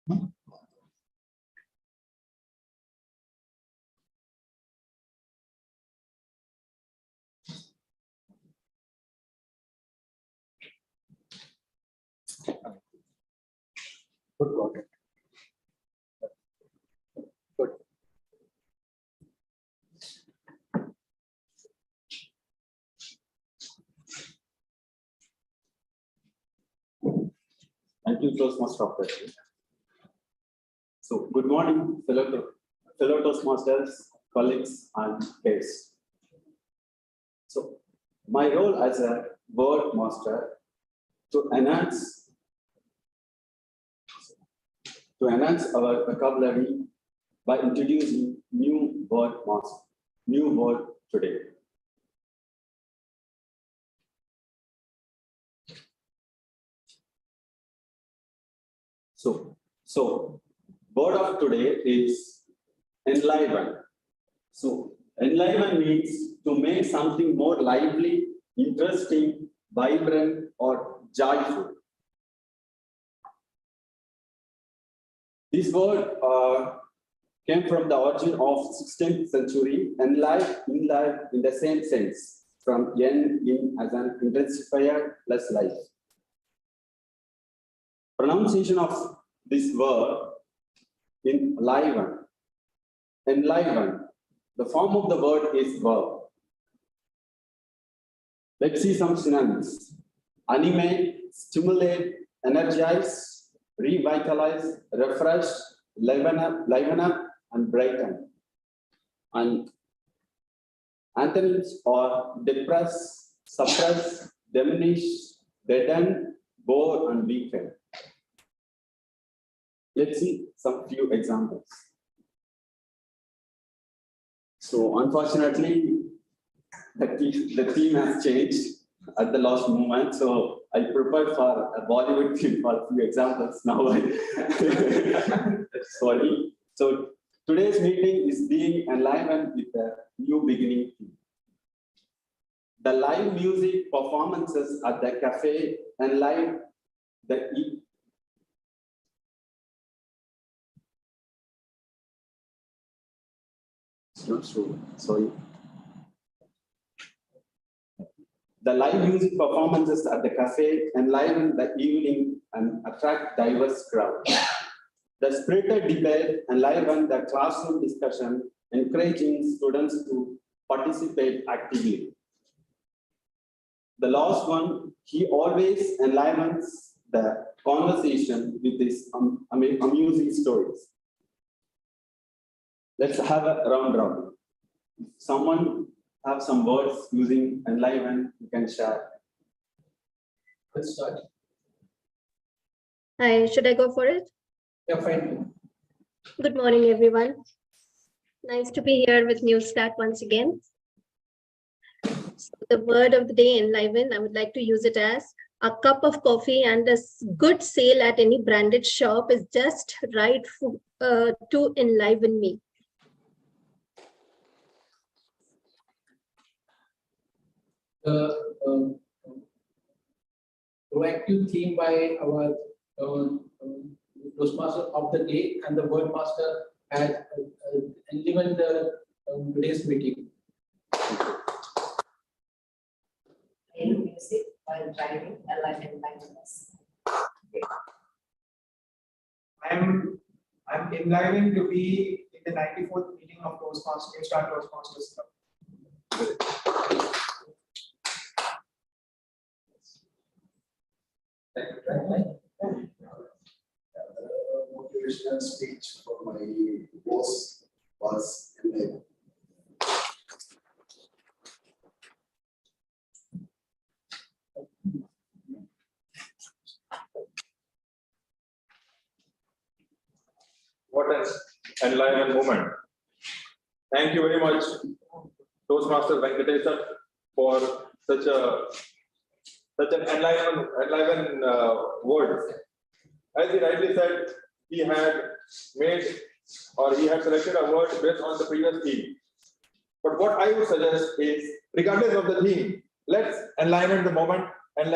Good, got it. Good. Thank you, Toastmaster Operator. So, good morning, fellow Toastmasters, colleagues, and peers. So, my role as a word master to enhance our vocabulary by introducing new word today. So word of today is enliven. So enliven means to make something more lively, interesting, vibrant, or joyful. This word came from the origin of 16th century, enliven in the same sense, from in as an intensifier plus life. Pronunciation of this word enliven. The form of the word is verb. Let's see some synonyms. Animate, stimulate, energize, revitalize, refresh, liven up, and brighten. And antonyms are depress, suppress, diminish, deaden, bore, and weaken. Let's see some few examples. So unfortunately, the theme has changed at the last moment. So I prepared for a Bollywood theme for a few examples. Now sorry. So today's meeting is being enlivened with a new beginning theme. The live music performances at the cafe enliven the Sorry. The live music performances at the cafe enliven the evening and attract diverse crowds. The spirited debate enliven the classroom discussion, encouraging students to participate actively. The last one, he always enlivens the conversation with his amusing stories. Let's have a round robin. If someone have some words using enliven, you can share. Let's start. Hi, should I go for it? Yeah, fine. Good morning, everyone. Nice to be here with Newstat once again. So the word of the day, enliven, I would like to use it as a cup of coffee and a good sale at any branded shop is just right to enliven me. The proactive theme by our Toastmaster of the day and the word master has enlivened today's meeting. In music while driving, enliven mindfulness. I'm enlivened to be in the 94th meeting of Toastmasters, Newstat Toastmasters Club. Motivational speech for my boss was enlivened. What an enlivened moment. Thank you very much, Toastmaster Venkatesan, for such an enlivened word. As he rightly said, he had selected a word based on the previous theme. But what I would suggest is, regardless of the theme, let's enliven the moment, and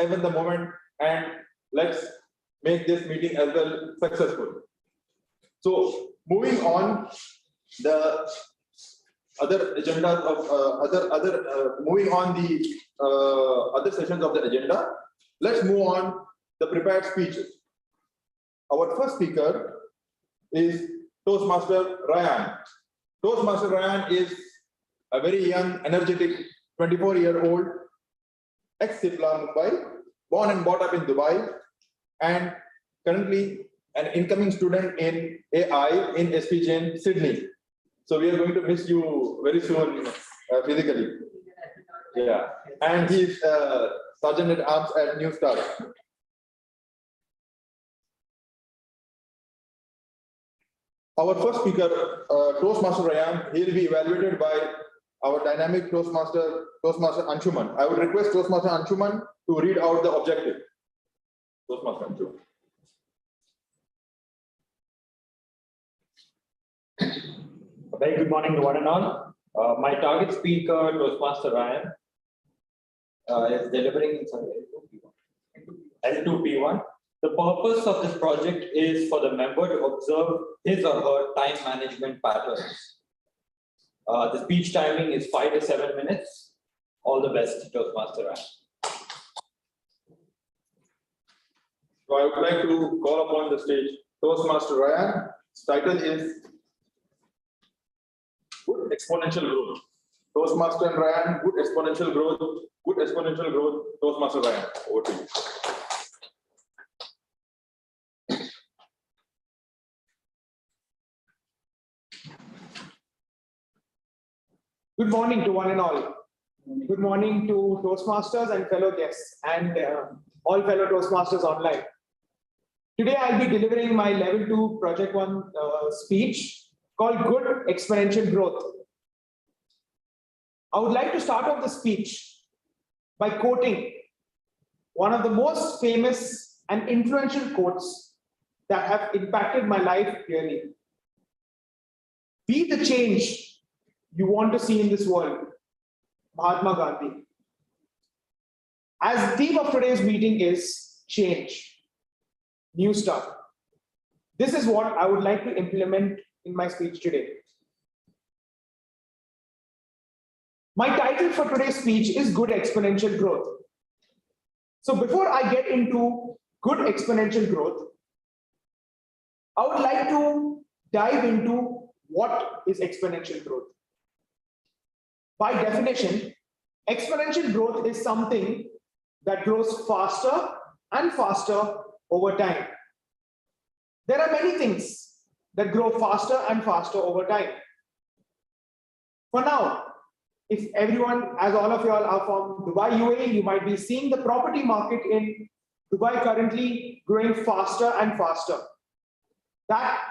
let's make this meeting as well successful. So moving on, the other agendas of moving on the other sessions of the agenda. Let's move on the prepared speeches. Our first speaker is Toastmaster Ryan. Toastmaster Ryan is a very young, energetic 24-year-old ex-Sipla, Mumbai, born and brought up in Dubai, and currently an incoming student in AI in SP Jain, Sydney. So we are going to miss you very soon physically. Yeah, and he's Sergeant at Arms at New Star. Our first speaker, Toastmaster Ryan, he will be evaluated by our dynamic Toastmaster Anshuman. I would request Toastmaster Anshuman to read out the objective. Toastmaster Anshuman. Very good morning to one and all. My target speaker, Toastmaster Ryan, is delivering L2P1. The purpose of this project is for the member to observe his or her time management patterns. The speech timing is 5 to 7 minutes. All the best, Toastmaster Ryan. So I would like to call upon the stage Toastmaster Ryan. His title is Good Exponential Growth. Toastmaster Ryan, Good Exponential Growth. Good Exponential Growth. Toastmaster Ryan, over to you. Good morning to one and all. Good morning to Toastmasters and fellow guests and all fellow Toastmasters online. Today I'll be delivering my level 2 project 1 speech called Good Exponential Growth. I would like to start off the speech by quoting one of the most famous and influential quotes that have impacted my life really. Be the change you want to see in this world, Mahatma Gandhi. As the theme of today's meeting is change, new stuff. This is what I would like to implement in my speech today. My title for today's speech is Good Exponential Growth. So before I get into good exponential growth, I would like to dive into what is exponential growth. By definition, exponential growth is something that grows faster and faster over time. There are many things that grow faster and faster over time. For now, if everyone, as all of you all are from Dubai, UAE, you might be seeing the property market in Dubai currently growing faster and faster. That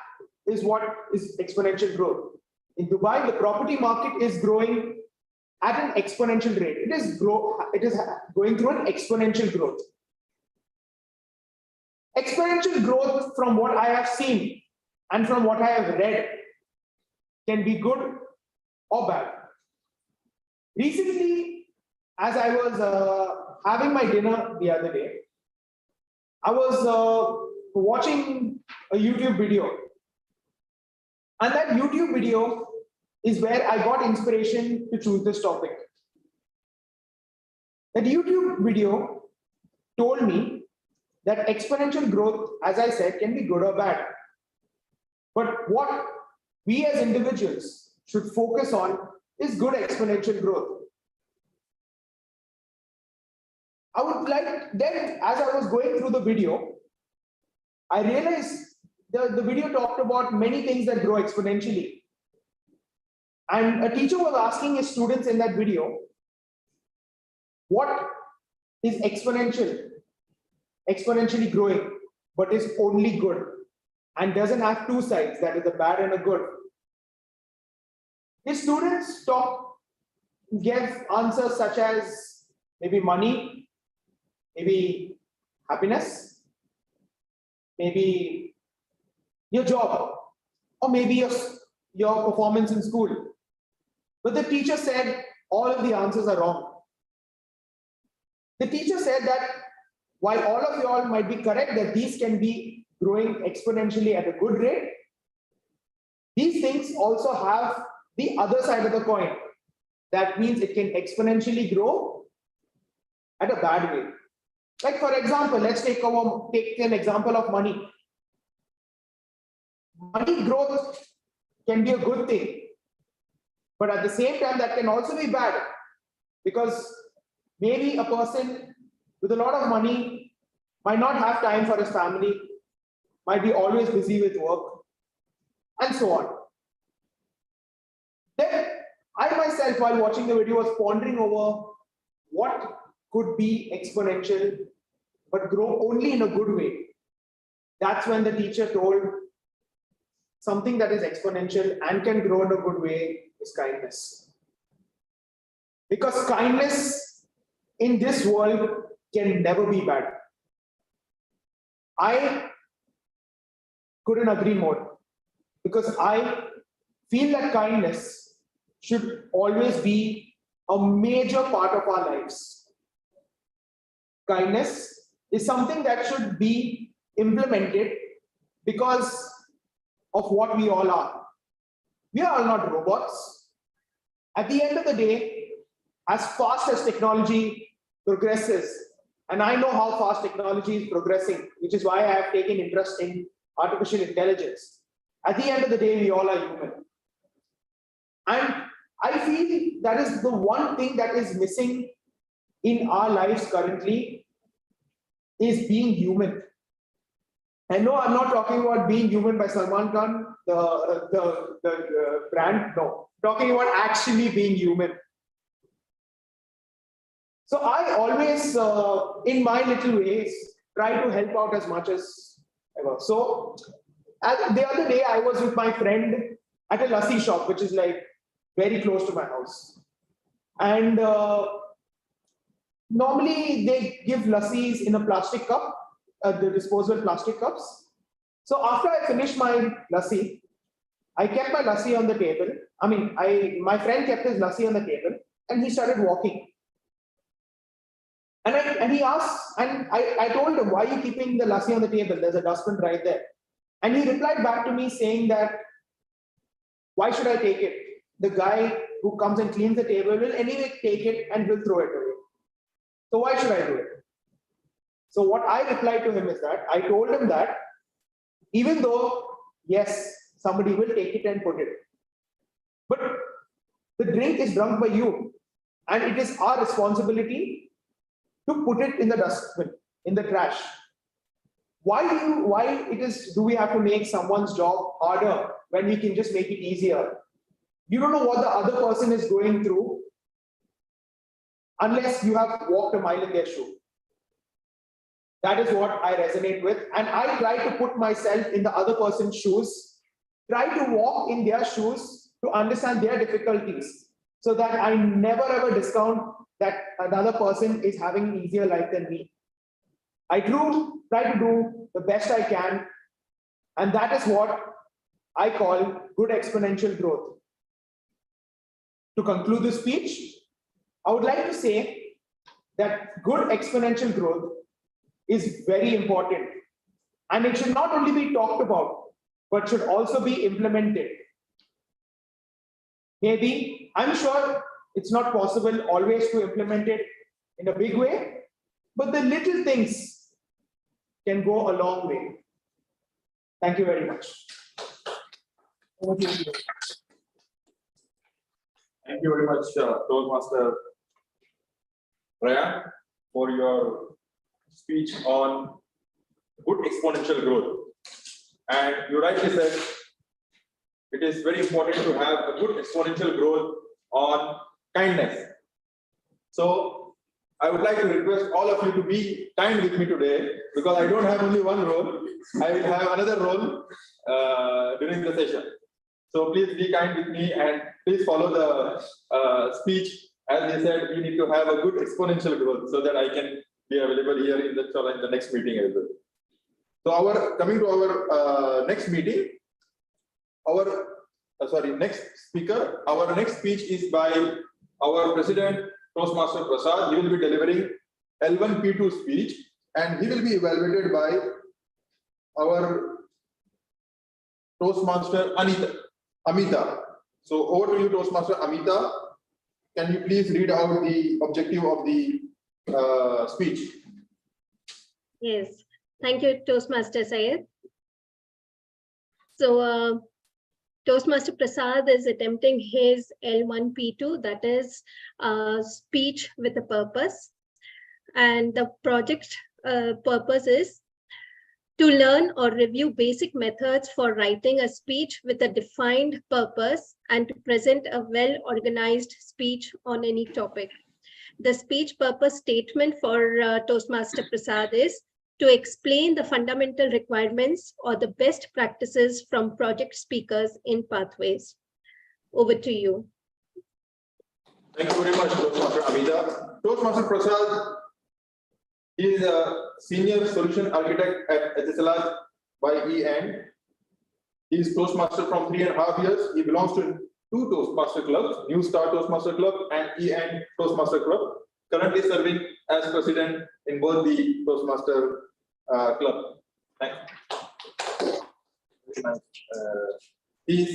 is what is exponential growth. In Dubai, the property market is growing at an exponential rate. It is going through an exponential growth. Exponential growth, from what I have seen and from what I have read, can be good or bad. Recently, as I was having my dinner the other day, I was watching a YouTube video. And that YouTube video is where I got inspiration to choose this topic. That YouTube video told me that exponential growth, as I said, can be good or bad. But what we as individuals should focus on is good exponential growth. I would like, then as I was going through the video, I realized the video talked about many things that grow exponentially. And a teacher was asking his students in that video, what is exponentially growing, but is only good and doesn't have two sides, that is a bad and a good. His students gave answers such as maybe money, maybe happiness, maybe your job, or maybe your performance in school. But the teacher said all of the answers are wrong. The teacher said that while all of you all might be correct that these can be growing exponentially at a good rate, These things also have the other side of the coin. That means it can exponentially grow at a bad way. Like for example, let's take an example of money. Money growth can be a good thing, but at the same time that can also be bad, because maybe a person with a lot of money might not have time for his family, might be always busy with work, and so on. Then I myself, while watching the video, was pondering over what could be exponential but grow only in a good way. That's when the teacher told something that is exponential and can grow in a good way is kindness. Because kindness in this world can never be bad. I couldn't agree more, because I feel that kindness should always be a major part of our lives. Kindness is something that should be implemented because of what we all are. We are all not robots. At the end of the day, as fast as technology progresses, and I know how fast technology is progressing, which is why I have taken interest in artificial intelligence. At the end of the day, we all are human. And I feel that is the one thing that is missing in our lives currently, is being human. I know I'm not talking about Being Human by Salman Khan, the brand, no. Talking about actually being human. So I always, in my little ways, try to help out as much as ever. So the other day I was with my friend at a lassi shop, which is like very close to my house. And normally they give lassis in a plastic cup, the disposable plastic cups. So after I finished my lassi, I kept my lassi on the table. My friend kept his lassi on the table and he started walking. And he asked, and I told him, why are you keeping the lassi on the table? There's a dustbin right there. And he replied back to me saying that, why should I take it? The guy who comes and cleans the table will anyway take it and will throw it away. So why should I do it? So what I replied to him is that, I told him that, even though, yes, somebody will take it and put it, but the drink is drunk by you, and it is our responsibility to put it in the dustbin, in the trash. Why do we have to make someone's job harder when we can just make it easier? You don't know what the other person is going through unless you have walked a mile in their shoe. That is what I resonate with. And I try to put myself in the other person's shoes, try to walk in their shoes to understand their difficulties, so that I never ever discount that another person is having an easier life than me. I try to do the best I can, and that is what I call good exponential growth. To conclude this speech, I would like to say that good exponential growth is very important, and it should not only be talked about, but should also be implemented. Maybe, I'm sure it's not possible always to implement it in a big way, but the little things can go a long way. Thank you very much. Thank you very much, Toastmaster Raya, for your speech on good exponential growth. And you rightly said it is very important to have a good exponential growth on kindness. So I would like to request all of you to be kind with me today, because I don't have only one role. I will have another role during the session. So please be kind with me and please follow the speech. As they said, we need to have a good exponential growth so that I can be available here in the next meeting as well. So coming to our next meeting, next speaker, our next speech is by our President, Toastmaster Prasad. He will be delivering L1 P2 speech, and he will be evaluated by our Toastmaster Anita. Amita. So over to you, Toastmaster Amita. Can you please read out the objective of the speech? Yes, thank you, Toastmaster Syed. So Toastmaster Prasad is attempting his L1P2, that is speech with a purpose. And the project purpose is to learn or review basic methods for writing a speech with a defined purpose and to present a well-organized speech on any topic. The speech purpose statement for Toastmaster Prasad is to explain the fundamental requirements or the best practices from project speakers in Pathways. Over to you. Thank you very much, Toastmaster Amita. Toastmaster Prasad is a senior solution architect at HSLR by E&. He is Toastmaster from 3.5 years. He belongs to two Toastmaster clubs, New Star Toastmaster Club and E&. Toastmaster Club, currently serving as president in both the Toastmaster Club. Thank you.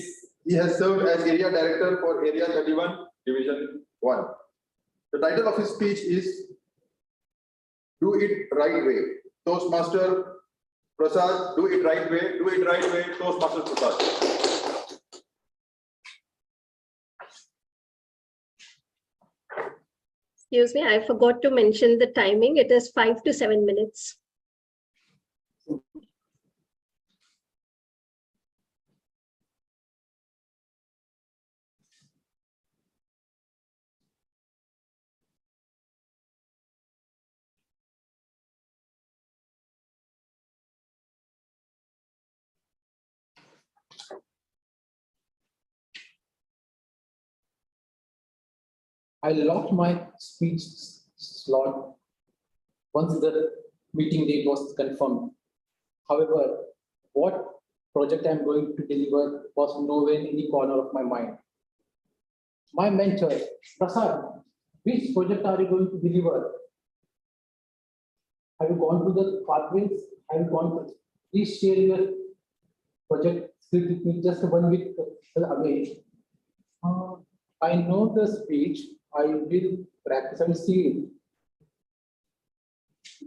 He has served as area director for Area 31, Division 1. The title of his speech is Do It Right Way. Toastmaster Prasad, do it right way, do it right way, Toastmaster Prasad. Excuse me, I forgot to mention the timing. It is 5 to 7 minutes. I locked my speech slot once the meeting date was confirmed. However, what project I'm going to deliver was nowhere in any corner of my mind. My mentor, Prasad, which project are you going to deliver? Have you gone to the pathways? Have you gone to, please share your project script with me just 1 week away. I know the speech, I will practice and see it.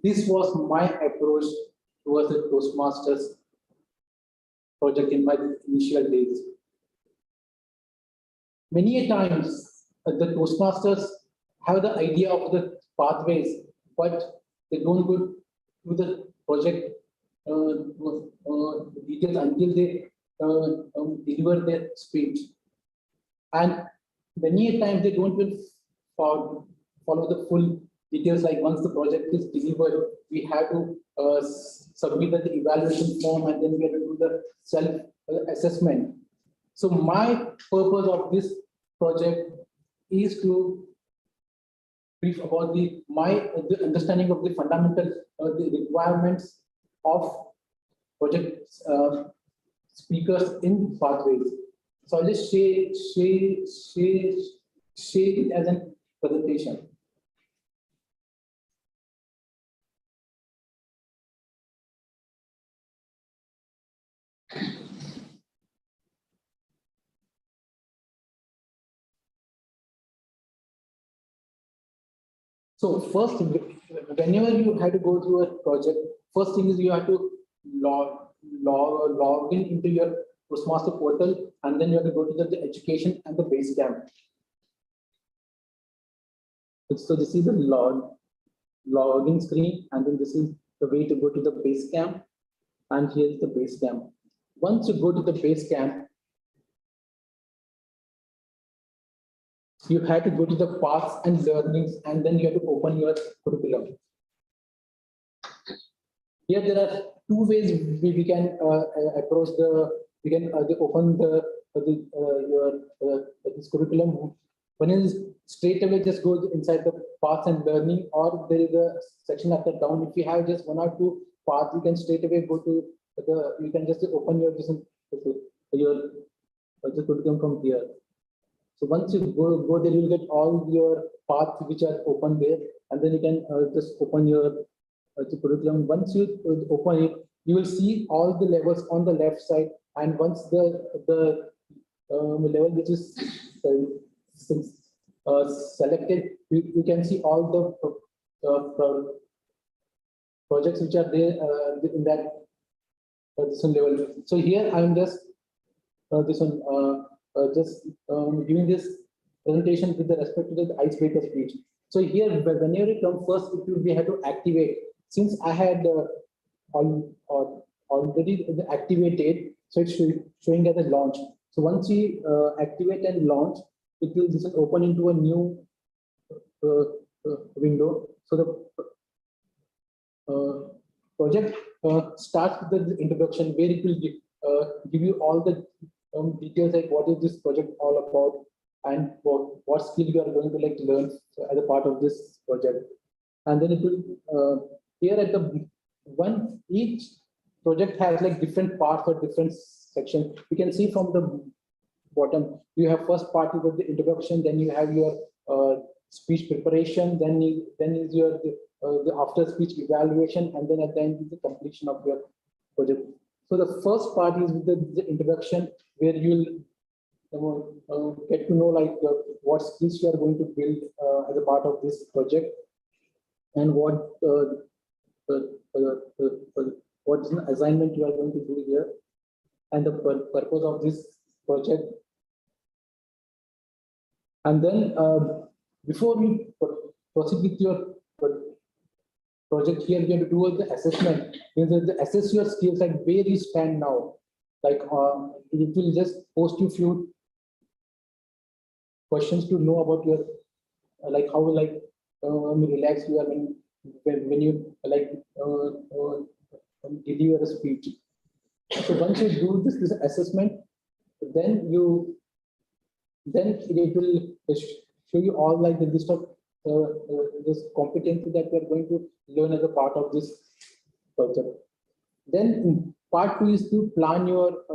This was my approach towards the Toastmasters project in my initial days. Many a times, the Toastmasters have the idea of the pathways, but they don't go to the project details until they deliver their speech. And many a times they don't even follow the full details, like once the project is delivered, we have to submit the evaluation form and then we have to do the self-assessment. So my purpose of this project is to brief about the understanding of the fundamental the requirements of project speakers in Pathways. So I'll just share it as a presentation. So first, whenever you have to go through a project, first thing is you have to log in into your Toastmaster portal, and then you have to go to the education and the base camp. So this is the login screen, and then this is the way to go to the base camp, and here's the base camp. Once you go to the base camp, you have to go to the paths and learnings, and then you have to open your curriculum. Here there are two ways we can approach we can open this curriculum. One is straight away just go inside the paths and learning, or there is a section at the down. If you have just 1 or 2 paths, you can straight away go to you can just open your curriculum from here. So once you go there, you'll get all your paths which are open there, and then you can just open your curriculum. Once you open it, you will see all the levels on the left side, and once the level which is selected, you can see all the projects which are there in that this one level. So here I am just this one giving this presentation with the respect to the icebreaker speech. So here, whenever you come first, we have to activate. Since I had already activated, so it's showing as a launch. So once we activate and launch, it will just open into a new window. So the project starts with the introduction, where it will give you all the details like what is this project all about and what skill you are going to like learn as a part of this project. And then it will here at the one each project has like different parts or different sections. You can see from the bottom, you have first part you got the introduction, then you have your speech preparation, then is your the after speech evaluation, and then at the end is the completion of your project. So the first part is with the introduction, where you'll get to know like what skills you are going to build as a part of this project, and what is an assignment you are going to do here, and the purpose of this project. And then before we proceed with your project, here we have to do the assessment. Assess your skills, like where you stand now. Like it will just post you few questions to know about your like how like relaxed you are when you like deliver a speech. So once you do this assessment, then it will show you all like the list of this competency that we are going to learn as a part of this project. Then part 2 is to plan your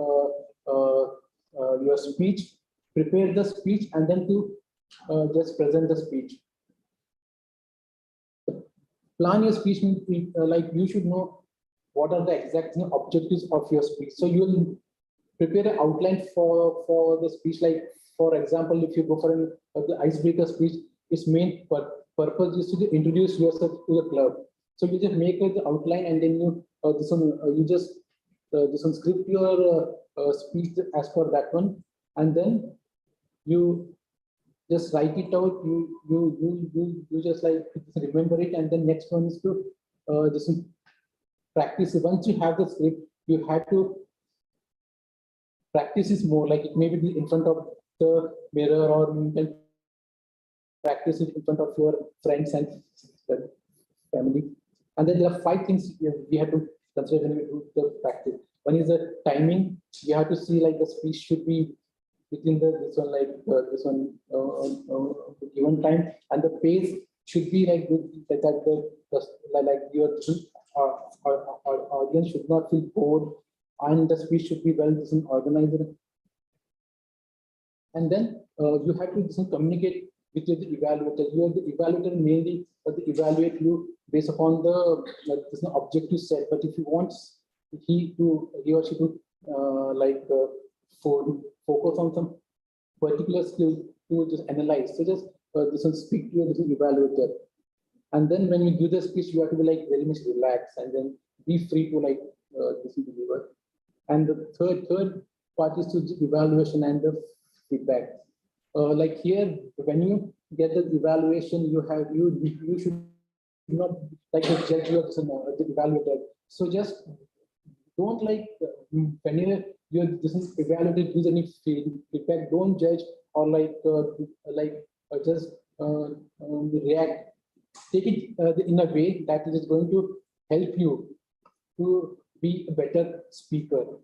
speech, prepare the speech, and then to just present the speech. Plan your speech means like you should know what are the exact objectives of your speech. So you will prepare an outline for the speech. Like for example, if you go for the icebreaker speech, its main purpose is to introduce yourself to the club. So you just make the outline, and then you you just script your speech as per that one, and then you just write it out. You just like remember it, and then next one is to just practice it. Once you have the script, you have to practice is more like it may be in front of the mirror, or you can practice it in front of your friends and family. And then there are 5 things we have to consider when we do the practice. One is the timing. You have to see like the speech should be within this one given time, and the pace should be like like your audience should not feel bored, and the speech should be well organized. And then you have to communicate with the evaluator. You are the evaluator mainly, but they evaluate you based upon the objective set. But if you want he or she to focus on some particular skill to just analyze, so just speak to your evaluator. And then when you do the speech, you have to be like very much relaxed, and then be free to like deliver. And the third part is to evaluation and the feedback. Like here, when you get the evaluation, you should not like a judge your the evaluator. So just don't like when you're evaluated, gives any feedback, don't judge or just react. Take it in a way that it is going to help you to be a better speaker.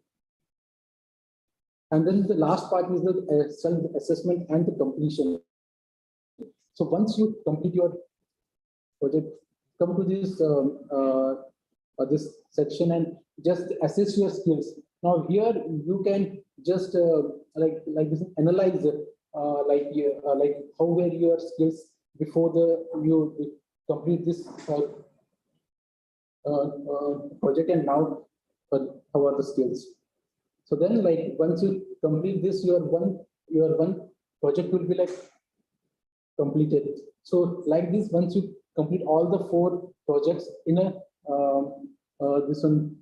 And then the last part is the self-assessment and the completion. So once you complete your project, come to this section and just assess your skills. Now here you can just analyze how were your skills before you complete this project, and now how are the skills. So then like once you complete this, your one project will be like completed. So like this, once you complete all the 4 projects in a this one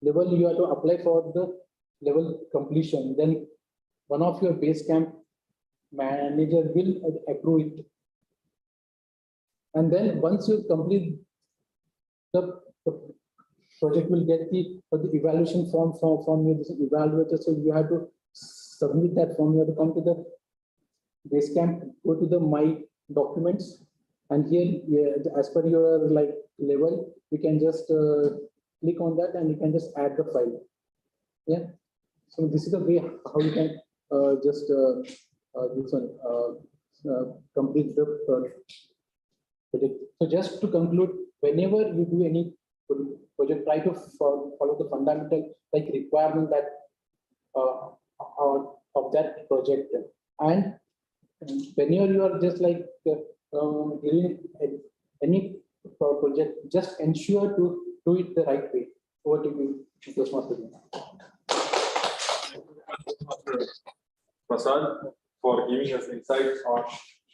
level, you have to apply for the level completion. Then one of your Basecamp manager will approve it. And then once you complete the project, will get the evaluation form from your evaluator. So you have to submit that form. You have to come to the Basecamp, go to the My Documents, and here, as per your like level, you can just click on that and you can just add the file. Yeah. So this is the way how you can just this one complete the project. So just to conclude, whenever you do any project, try to follow the fundamental like requirement that of that project. And whenever you are just like doing any project, just ensure to do it the right way. Over to you, Toastmaster. Prasad, for giving us insights on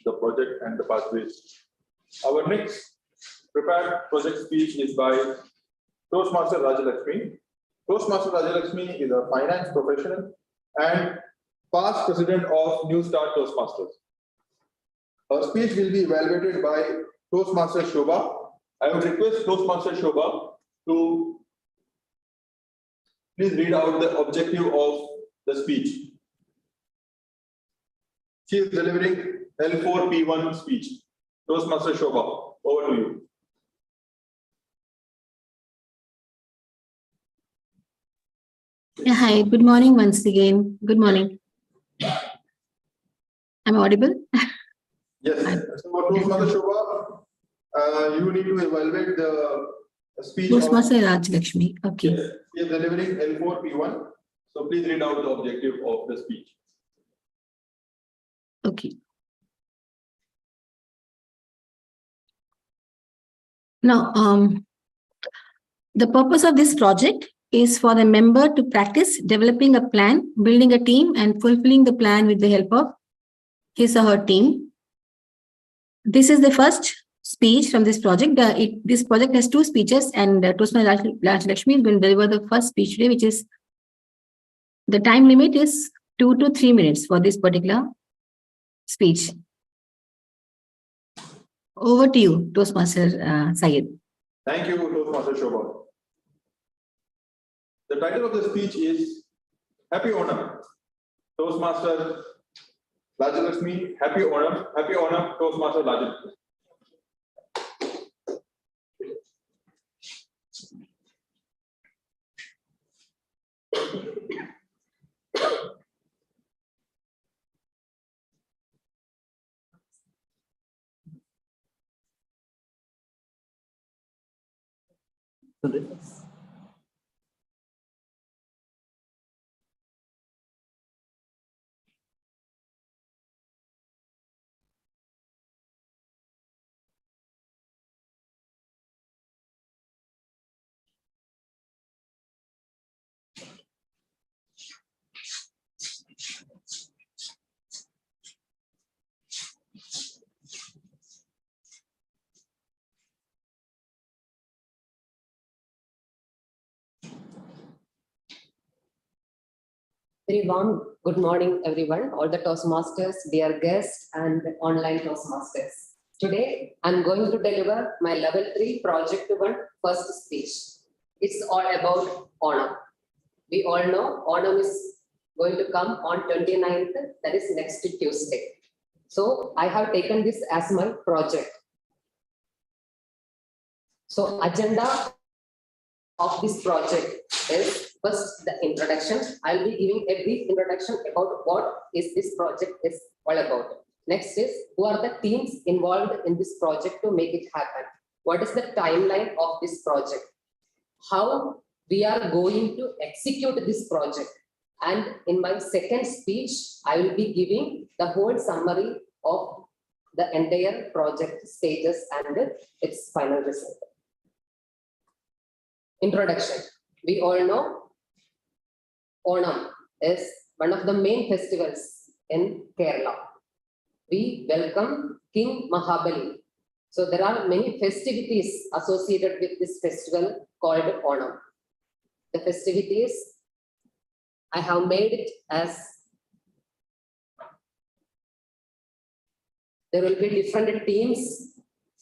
the project and the pathways. Our next prepared project speech is by Toastmaster Rajalakshmi. Toastmaster Rajalakshmi is a finance professional and past president of New Start Toastmasters. Her speech will be evaluated by Toastmaster Shobha. I would request Toastmaster Shobha to please read out the objective of the speech. She is delivering L4P1 speech. Toastmaster Shobha, over to you. Yeah, hi, good morning once again. Good morning. I'm audible? Yes, so Toastmaster Shobha, you need to evaluate the speech. Toastmaster Rajalakshmi. Okay. Yes, she is delivering L4P1. So please read out the objective of the speech. Okay. Now, the purpose of this project is for the member to practice developing a plan, building a team, and fulfilling the plan with the help of his or her team. This is the first speech from this project. This project has 2 speeches, and Toastmaster Rajalakshmi is going to deliver the first speech today, which is the time limit is 2 to 3 minutes for this particular speech. Over to you, Toastmaster Syed. Thank you, Toastmaster Shobha. The title of the speech is Happy Onam. Toastmaster Rajalakshmi, Happy Onam, Toastmaster Rajalakshmi. Very warm good morning, everyone, all the Toastmasters, dear guests, and online Toastmasters. Today, I'm going to deliver my level 3 project 1 first speech. It's all about Onam. We all know Onam is going to come on 29th, that is next Tuesday. So I have taken this as my project. So agenda of this project is first the introduction. I'll be giving a brief introduction about what is this project is all about. Next is who are the teams involved in this project to make it happen. What is the timeline of this project? How we are going to execute this project. And in my second speech, I will be giving the whole summary of the entire project status and its final result. Introduction. We all know Onam is one of the main festivals in Kerala. We welcome King Mahabali. So there are many festivities associated with this festival called Onam. The festivities, I have made it as there will be different teams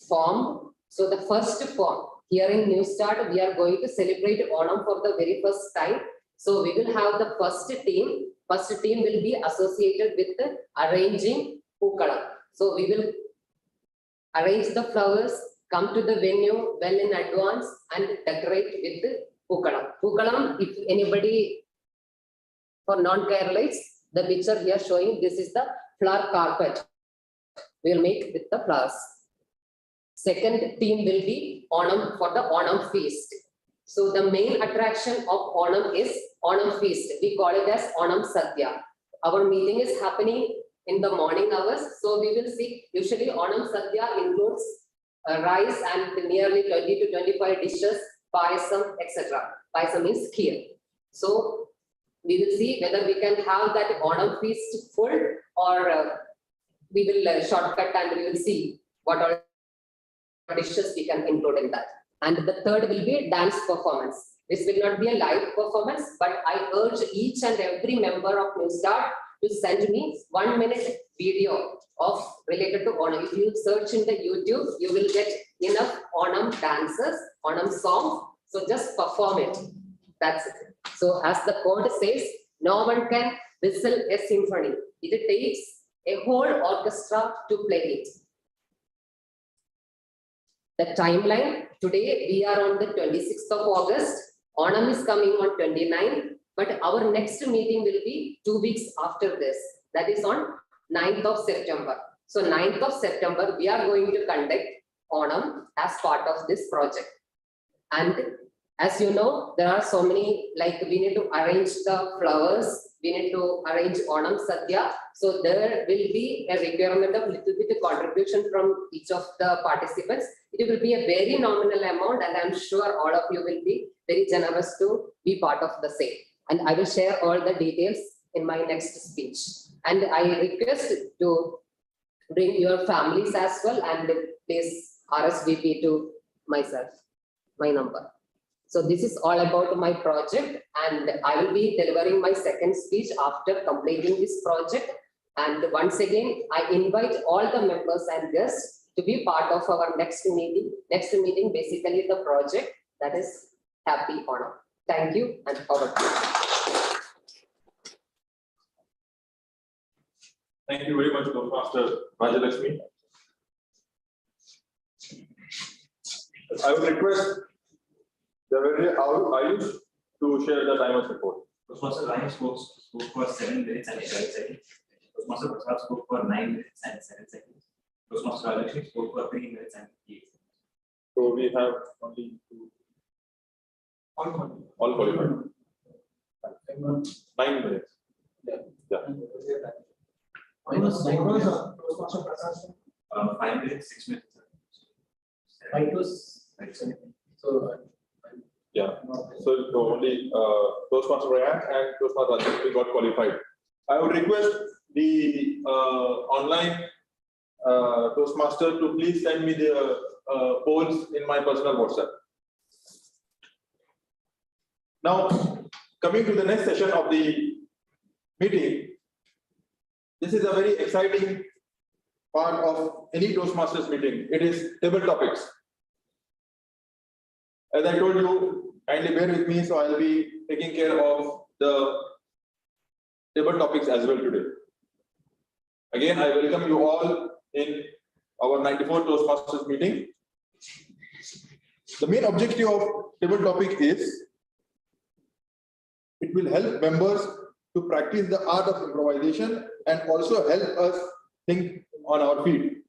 formed. So the first form, here in New Start, we are going to celebrate Onam for the very first time. So we will have the first team. First team will be associated with arranging Pookalam. So we will arrange the flowers, come to the venue well in advance and decorate with the Pookalam. Pookalam, if anybody, for non-Keralites, the picture here showing this is the flower carpet. We will make with the flowers. Second team will be Onam for the Onam feast. So the main attraction of Onam is Onam feast. We call it as Onam Sadhya. Our meeting is happening in the morning hours. So we will see, usually Onam Sadhya includes rice and nearly 20 to 25 dishes, payasam, etc. Payasam is kheer. So we will see whether we can have that Onam feast full or we will shortcut and we will see what all dishes we can include in that. And the third will be dance performance. This will not be a live performance, but I urge each and every member of New Start to send me 1 minute video of related to Onam. If you search in the YouTube, you will get enough Onam dances, Onam songs. So just perform it. That's it. So as the code says, no one can whistle a symphony. It takes a whole orchestra to play it. The timeline, today we are on the 26th of August. Onam is coming on 29th, but our next meeting will be 2 weeks after this. That is on 9th of September. So 9th of September, we are going to conduct Onam as part of this project. And as you know, there are so many, like we need to arrange the flowers, we need to arrange Onam Sadhya. So there will be a requirement of little bit of contribution from each of the participants. It will be a very nominal amount and I'm sure all of you will be very generous to be part of the same. And I will share all the details in my next speech. And I request to bring your families as well and please RSVP to myself, my number. So this is all about my project and I will be delivering my second speech after completing this project. And once again, I invite all the members and guests to be part of our next meeting. Next meeting, basically the project that is Happy Onam. Thank you and over to you. Thank you very much, Master Rajalakshmi. I would request the very Ayush to share the timers report. Toastmaster Ryan spoke for 7 minutes and 11 seconds. Toastmaster Prasad spoke for 9 minutes and 7 seconds. Toastmaster Rajalakshmi spoke for 3 minutes and 8 seconds. So we have only two. All qualified. 9 minutes. Yeah. Minus 9 minutes. 5 minutes, 6 minutes. 5 plus. So. Yeah. So only Toastmaster Ryan and Toastmaster Rajalakshmi got qualified. I would request the online Toastmaster to please send me the polls in my personal WhatsApp. Now, coming to the next session of the meeting, this is a very exciting part of any Toastmasters meeting. It is table topics. As I told you, kindly bear with me, so I'll be taking care of the table topics as well today. Again, I welcome you all in our 94th Toastmasters meeting. The main objective of table topic is it will help members to practice the art of improvisation and also help us think on our feet.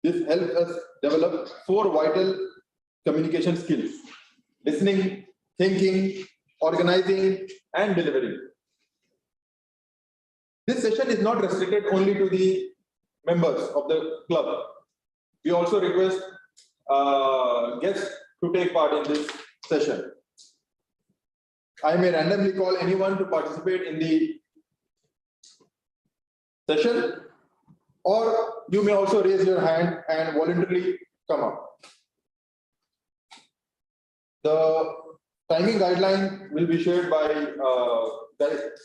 This helps us develop 4 vital communication skills: listening, thinking, organizing, and delivering. This session is not restricted only to the members of the club. We also request guests to take part in this session. I may randomly call anyone to participate in the session, or you may also raise your hand and voluntarily come up. The timing guideline will be shared by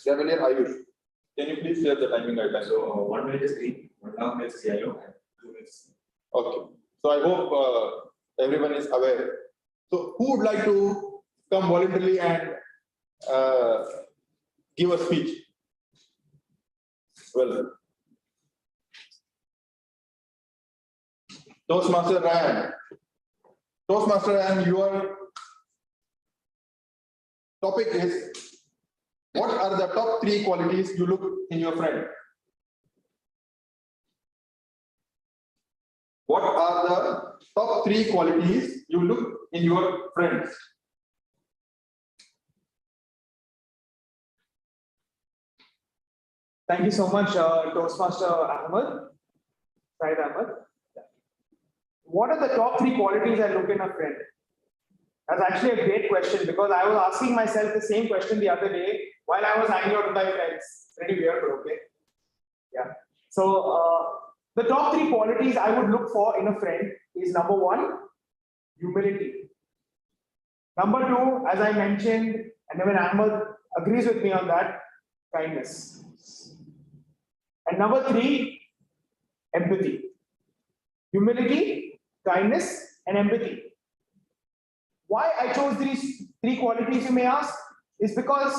Cavalier Ayush. Can you please share the timing guideline? So 1 minute is green, 1.5 minutes is yellow, and 2 minutes. Okay, so I hope everyone is aware. So who would like to come voluntarily and give a speech? Well, Toastmaster Ryan. Toastmaster Ryan, your topic is, what are the top 3 qualities you look in your friend? What are the top 3 qualities you look in your friends? Thank you so much, Toastmaster Ahmed, Syed Ahmed. What are the top 3 qualities I look in a friend? That's actually a great question, because I was asking myself the same question the other day while I was hanging out with my friends. Pretty weird, but okay. Yeah. So the top 3 qualities I would look for in a friend is number 1, humility. Number 2, as I mentioned, and even Ahmed agrees with me on that, kindness. And number 3, empathy. Humility, kindness, and empathy. Why I chose these 3 qualities, you may ask, is because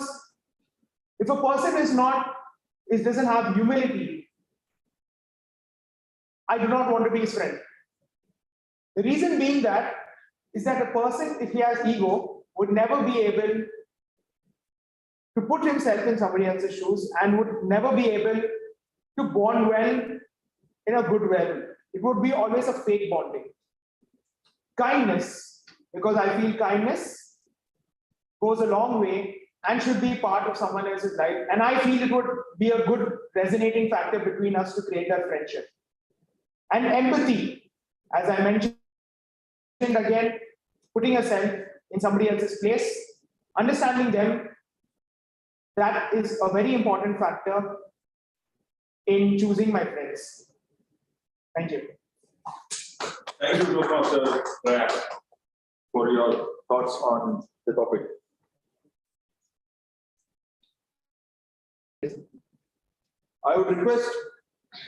if a person doesn't have humility, I do not want to be his friend. The reason being that is that a person, if he has ego, would never be able to put himself in somebody else's shoes and would never be able to bond well in a good way. It would be always a fake bonding. Kindness, because I feel kindness goes a long way and should be part of someone else's life. And I feel it would be a good resonating factor between us to create that friendship. And empathy, as I mentioned again, putting yourself in somebody else's place, understanding them, that is a very important factor in choosing my friends. Thank you. Thank you, Toastmaster Ryan, for your thoughts on the topic. I would request,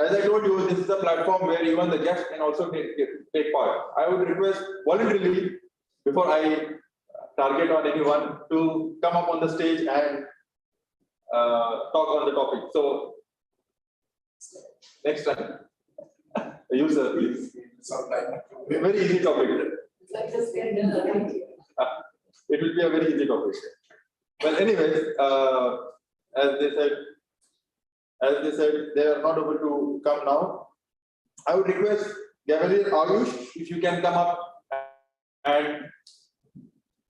as I told you, this is a platform where even the guests can also take part. I would request voluntarily, before I target on anyone, to come up on the stage and talk on the topic. So, next time, user, please. Very easy topic. It will be a very easy topic. Well, anyways, as they said, they are not able to come now. I would request Cavalier Ayush, if you can come up and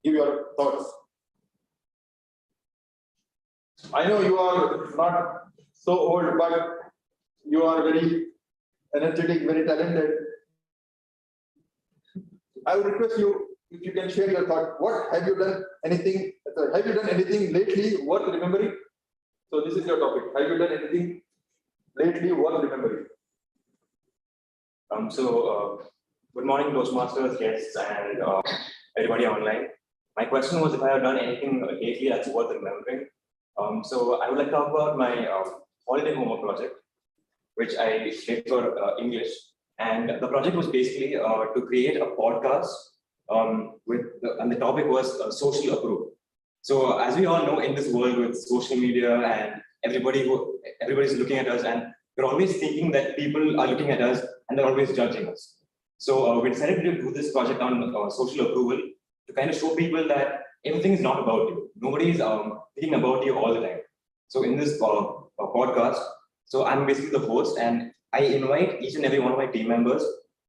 give your thoughts. I know you are not so old, but you are very energetic, very talented. I would request you, if you can share your thought. What have you done? Anything? Have you done anything lately worth remembering? So this is your topic. Have you done anything lately worth remembering? Good morning, Toastmasters, guests, and everybody online. My question was if I have done anything lately that's worth remembering. So I would like to talk about my holiday homework project, which I did for English. And the project was basically to create a podcast and the topic was social approval. So as we all know, in this world with social media and everybody's looking at us, and we're always thinking that people are looking at us and they're always judging us. So we decided to do this project on social approval to kind of show people that everything is not about you. Nobody is thinking about you all the time. So in this podcast, so I'm basically the host, and I invite each and every one of my team members.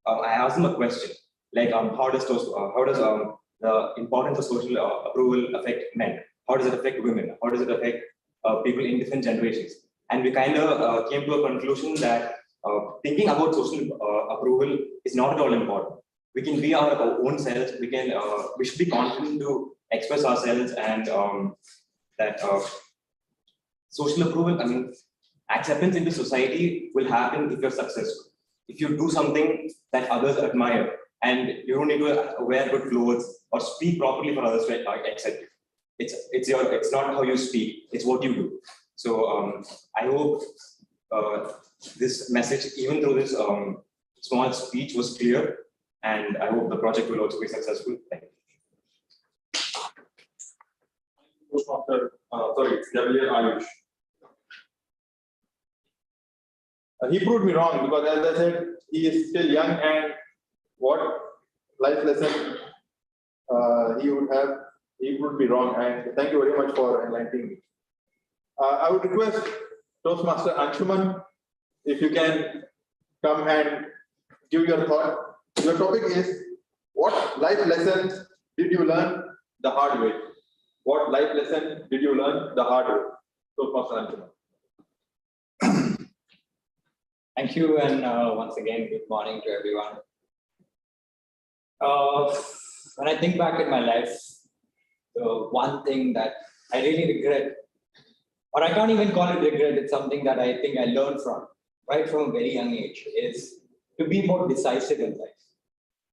I ask them a question like, how does the importance of social approval affect men? How does it affect women? How does it affect people in different generations? And we kind of came to a conclusion that thinking about social approval is not at all important. We can be our own selves. We should be confident to express ourselves and that social approval, I mean, acceptance in the society will happen if you're successful. If you do something that others admire and you don't need to wear good clothes or speak properly for others to accept you. It's not how you speak, it's what you do. So I hope this message, even through this small speech, was clear, and I hope the project will also be successful. Thank you. Javier Ayush. He proved me wrong because, as I said, he is still young, and what life lesson he would have, he proved me wrong. And thank you very much for enlightening me. I would request Toastmaster Anshuman, if you can come and give your thought. Your topic is, what life lessons did you learn the hard way? What life lesson did you learn the hard way? Toastmaster Anshuman. Thank you, and once again, good morning to everyone. When I think back in my life, the one thing that I really regret, or I can't even call it regret, it's something that I think I learned from, right from a very young age, is to be more decisive in life.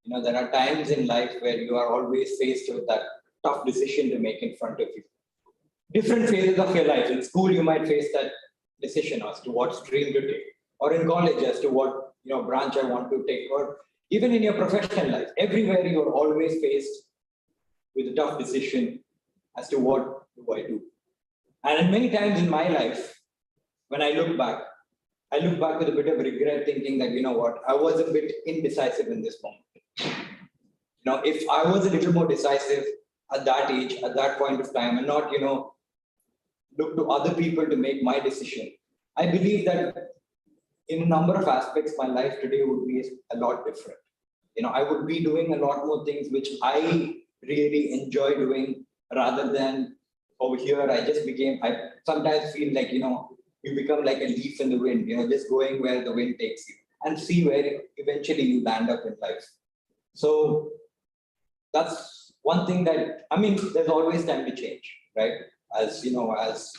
You know, there are times in life where you are always faced with that tough decision to make in front of you. Different phases of your life. In school, you might face that decision as to what stream to take, or in college as to what branch I want to take, or even in your professional life. Everywhere you are always faced with a tough decision as to what do I do. And many times in my life, when I look back with a bit of regret, thinking that, I was a bit indecisive in this moment. If I was a little more decisive at that age, at that point of time, and not, look to other people to make my decision, I believe that in a number of aspects, my life today would be a lot different. I would be doing a lot more things which I really enjoy doing, rather than over here, I sometimes feel like, you become like a leaf in the wind, just going where the wind takes you, and see where eventually you land up in life. So that's one thing that, there's always time to change, right? As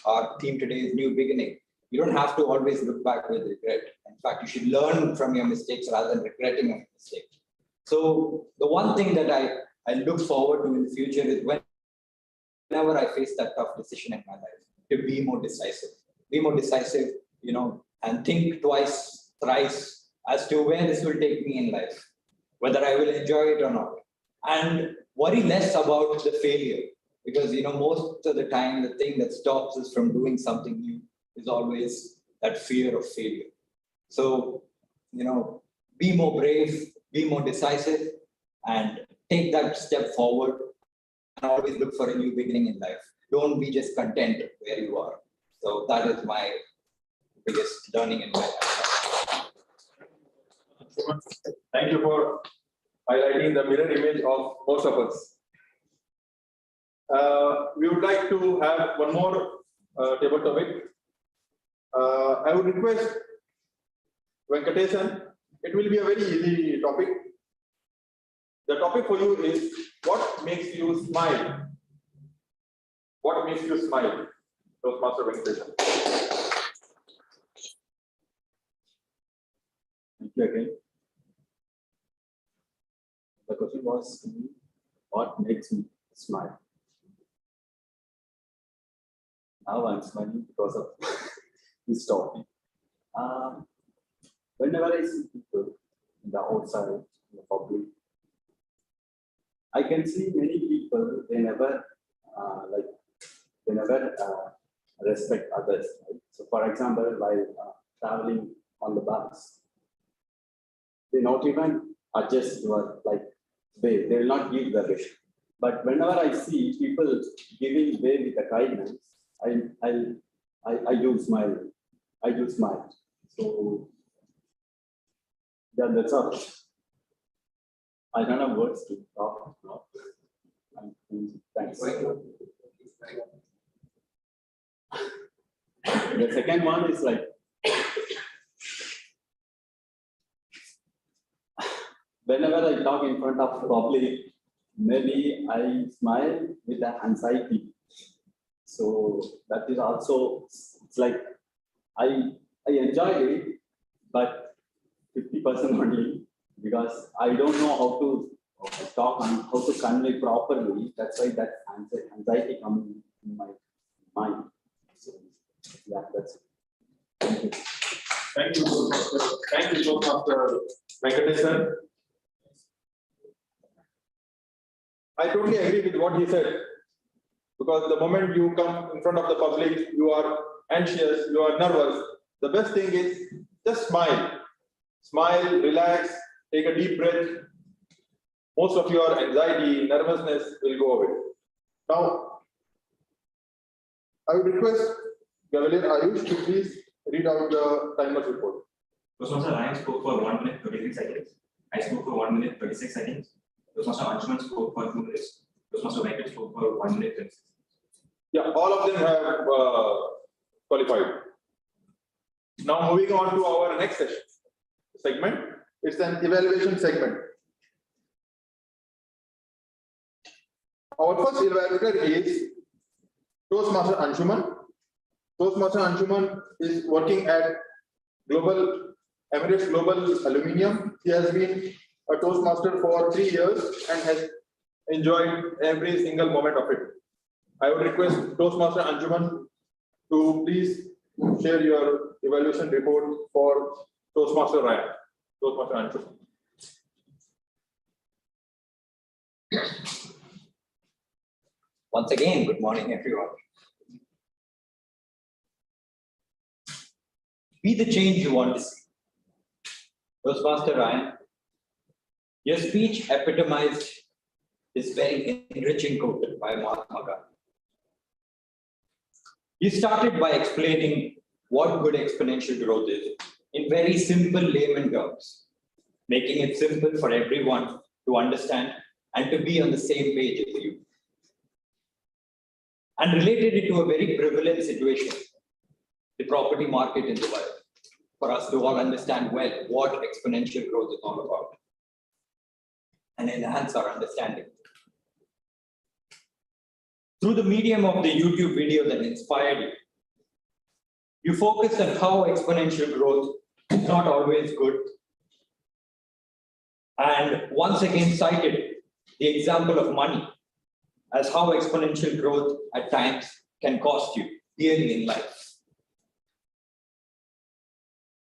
our theme today is new beginning. You don't have to always look back with regret. In fact, you should learn from your mistakes rather than regretting your mistakes. So the one thing that I look forward to in the future is whenever I face that tough decision in my life, to be more decisive. Be more decisive, and think twice, thrice as to where this will take me in life, whether I will enjoy it or not. And worry less about the failure, because most of the time the thing that stops us from doing something new is always that fear of failure. So, be more brave, be more decisive, and take that step forward, and always look for a new beginning in life. Don't be just content where you are. So that is my biggest learning in my life. Thank you for highlighting the mirror image of most of us. We would like to have one more table topic. I would request Venkatesan. It will be a very easy topic. The topic for you is, what makes you smile? What makes you smile? Toastmaster Venkatesan. Thank you again. The question was, what makes me smile? Now I'm smiling because of this topic. Whenever I see people in the outside, in the public, I can see many people, they never respect others. Right? So for example, while traveling on the bus, they not even adjust your way, they will not give the way. But whenever I see people giving way with the kindness, I do smile. I do smile. So yeah, that's all. I don't have words to talk now. Thanks. The second one is whenever I talk in front of public, maybe I smile with the anxiety. So that is also, it's like, I enjoy it, but 50% only, because I don't know how to talk and how to convey properly. That's why that anxiety coming in my mind. So, yeah, that's it. Thank you. Thank you, Toastmaster. Thank you, Toastmaster Venkatesan. I totally agree with what he said. Because the moment you come in front of the public, you are anxious, you are nervous. The best thing is just smile. Smile, relax, take a deep breath. Most of your anxiety, nervousness will go away. Now, I would request Cavalier Ayush to please read out the timer's report. Toastmaster Ryan spoke for 1 minute 33 seconds. I spoke for 1 minute 36 seconds. Toastmaster Anshuman spoke for 2 minutes. Toastmaster Venkat spoke for 1 minute 36. Yeah, all of them have qualified. Now moving on to our next segment. It's an evaluation segment. Our first evaluator is Toastmaster Anshuman. Toastmaster Anshuman is working at Emirates Global Aluminium. He has been a Toastmaster for 3 years and has enjoyed every single moment of it. I would request Toastmaster Anshuman to please share your evaluation report for Toastmaster Ryan. Toastmaster Anshuman. Once again, good morning, everyone. Be the change you want to see. Toastmaster Ryan, your speech epitomized this very enriching quote by Mahatma Gandhi. You started by explaining what good exponential growth is in very simple layman terms, making it simple for everyone to understand and to be on the same page as you. And related it to a very prevalent situation, the property market in Dubai, for us to all understand well what exponential growth is all about and enhance our understanding. Through the medium of the YouTube video that inspired you, you focused on how exponential growth is not always good, and once again cited the example of money as how exponential growth at times can cost you dearly in life.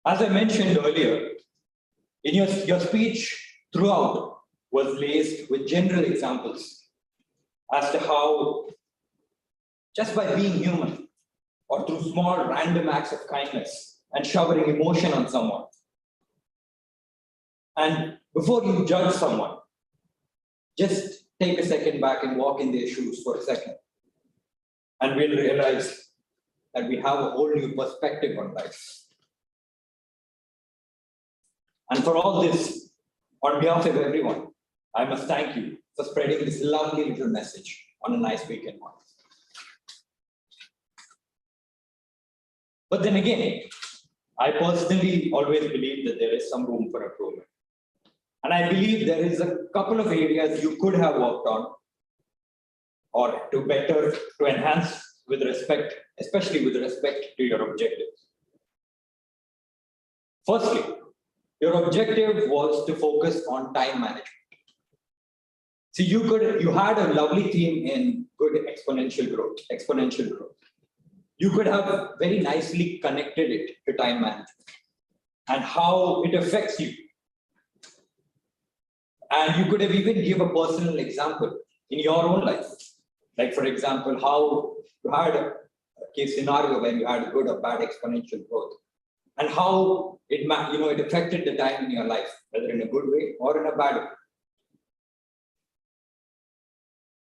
As I mentioned earlier, in your speech throughout was laced with general examples as to how just by being human or through small random acts of kindness and showering emotion on someone, and before you judge someone, just take a second back and walk in their shoes for a second, and we'll realize that we have a whole new perspective on life. And for all this, on behalf of everyone, I must thank you for spreading this lovely little message on a nice weekend morning. But then again, I personally always believe that there is some room for improvement. And I believe there is a couple of areas you could have worked on or to enhance with respect, especially with respect to your objectives. Firstly, your objective was to focus on time management. See, you had a lovely theme in good exponential growth. You could have very nicely connected it to time management and how it affects you. And you could have even give a personal example in your own life. Like, for example, how you had a case scenario where you had good or bad exponential growth, and how it affected the time in your life, whether in a good way or in a bad way.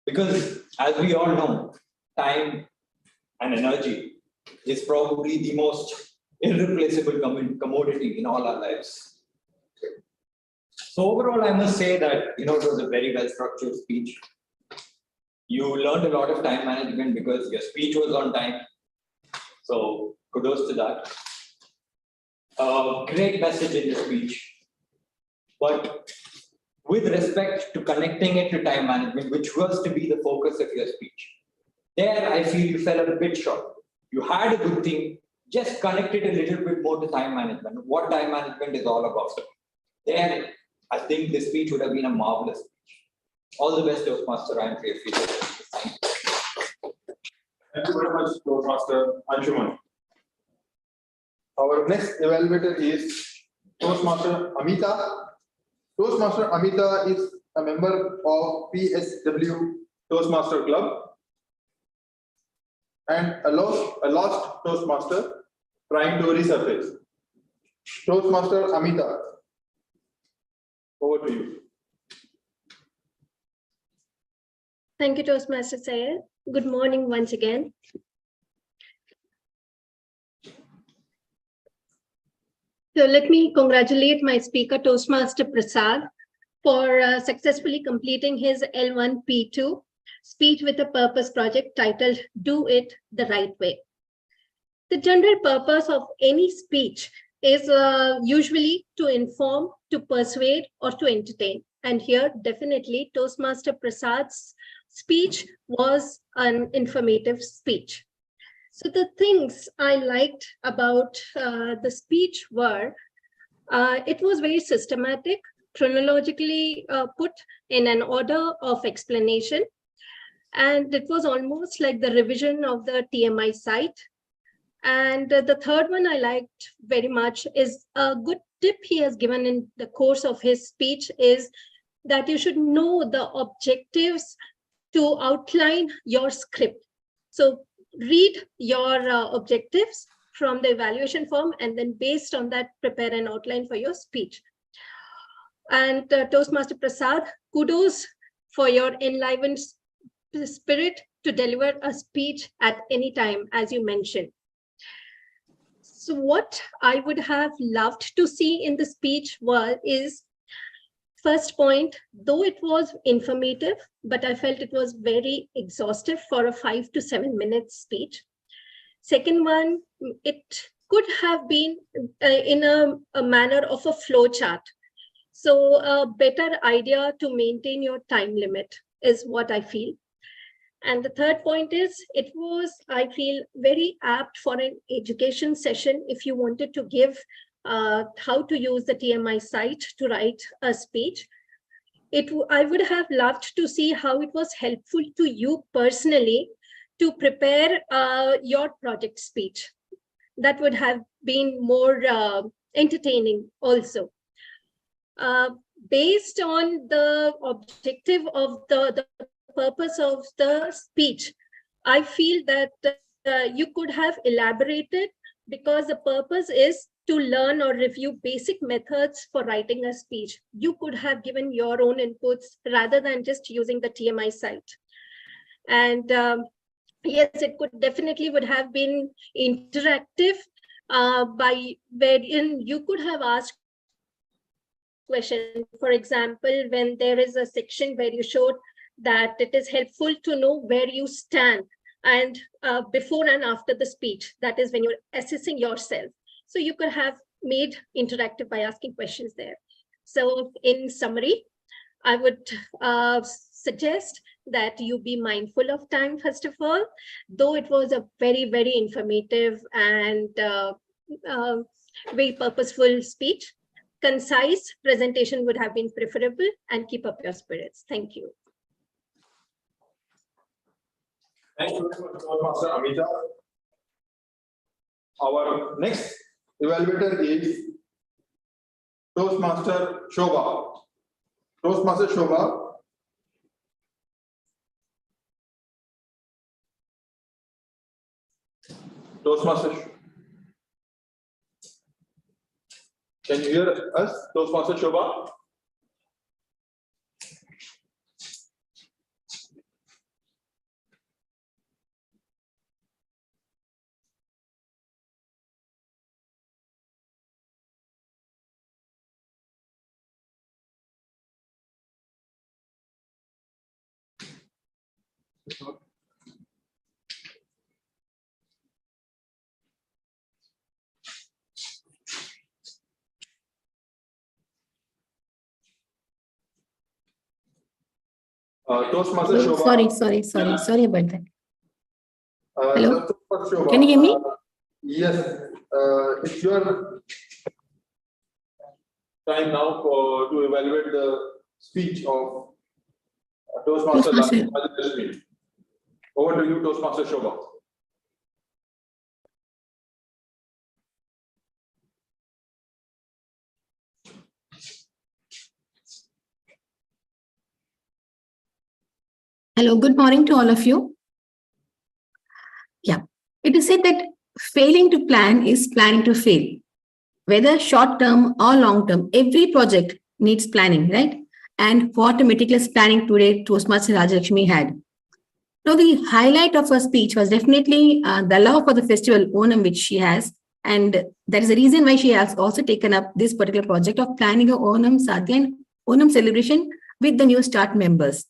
Because as we all know, time and energy is probably the most irreplaceable commodity in all our lives. So overall, I must say that it was a very well-structured speech. You learned a lot of time management because your speech was on time. So kudos to that. Great message in the speech. But with respect to connecting it to time management, which was to be the focus of your speech. There, I feel you fell a bit short. You had a good thing, just connect it a little bit more to time management, what time management is all about. There, I think the speech would have been a marvelous speech. All the best, Toastmaster. I am for your future. Thank you. Thank you very much, Toastmaster Anshuman. Our next evaluator is Toastmaster Amita. Toastmaster Amita is a member of PSW Toastmaster Club and a lost Toastmaster trying to resurface. Toastmaster Amita, over to you. Thank you, Toastmaster Sayed. Good morning once again. So let me congratulate my speaker, Toastmaster Prasad, for successfully completing his L1 P2 speech with a purpose project titled Do It the Right Way. The general purpose of any speech is usually to inform, to persuade, or to entertain. And here, definitely, Toastmaster Prasad's speech was an informative speech. So the things I liked about the speech were, it was very systematic, chronologically put in an order of explanation. And it was almost like the revision of the TMI site. And the third one I liked very much is a good tip he has given in the course of his speech is that you should know the objectives to outline your script. So read your objectives from the evaluation form, and then based on that, prepare an outline for your speech. And Toastmaster Prasad, kudos for your enlivened spirit to deliver a speech at any time, as you mentioned. So what I would have loved to see in the speech is first point, though it was informative, but I felt it was very exhaustive for a 5 to 7 minute speech. Second one, it could have been in a manner of a flow chart. So a better idea to maintain your time limit is what I feel. And the third point is, it was, I feel, very apt for an education session if you wanted to give how to use the TMI site to write a speech. I would have loved to see how it was helpful to you personally to prepare your project speech. That would have been more entertaining also. Based on the objective of the purpose of the speech, I feel that you could have elaborated, because the purpose is to learn or review basic methods for writing a speech. You could have given your own inputs rather than just using the TMI site. And yes, it could definitely would have been interactive by wherein you could have asked questions. For example, when there is a section where you showed that it is helpful to know where you stand and before and after the speech, that is when you're assessing yourself. So you could have made interactive by asking questions there. So in summary, I would suggest that you be mindful of time, first of all, though it was a very, very informative and very purposeful speech. Concise presentation would have been preferable, and keep up your spirits. Thank you. Thank you very much, Toastmaster Amita. Our next evaluator is Toastmaster Shobha. Toastmaster Shobha. Toastmaster. Can you hear us, Toastmaster Shobha? Toastmaster Shobha. Sorry about that. Hello? Toastmaster Shobha, Can you hear me? Yes, it's your time now to evaluate the speech of Toastmaster Toastmaster. Rajyalakshmi. Over to you, Toastmaster Shobha. Hello, good morning to all of you. Yeah, it is said that failing to plan is planning to fail. Whether short term or long term, every project needs planning, right? And what a meticulous planning today Toastmaster Rajyalakshmi had. Now, the highlight of her speech was definitely the love for the festival Onam, which she has. And that is the reason why she has also taken up this particular project of planning a Onam Sadhya and Onam celebration with the New Start members.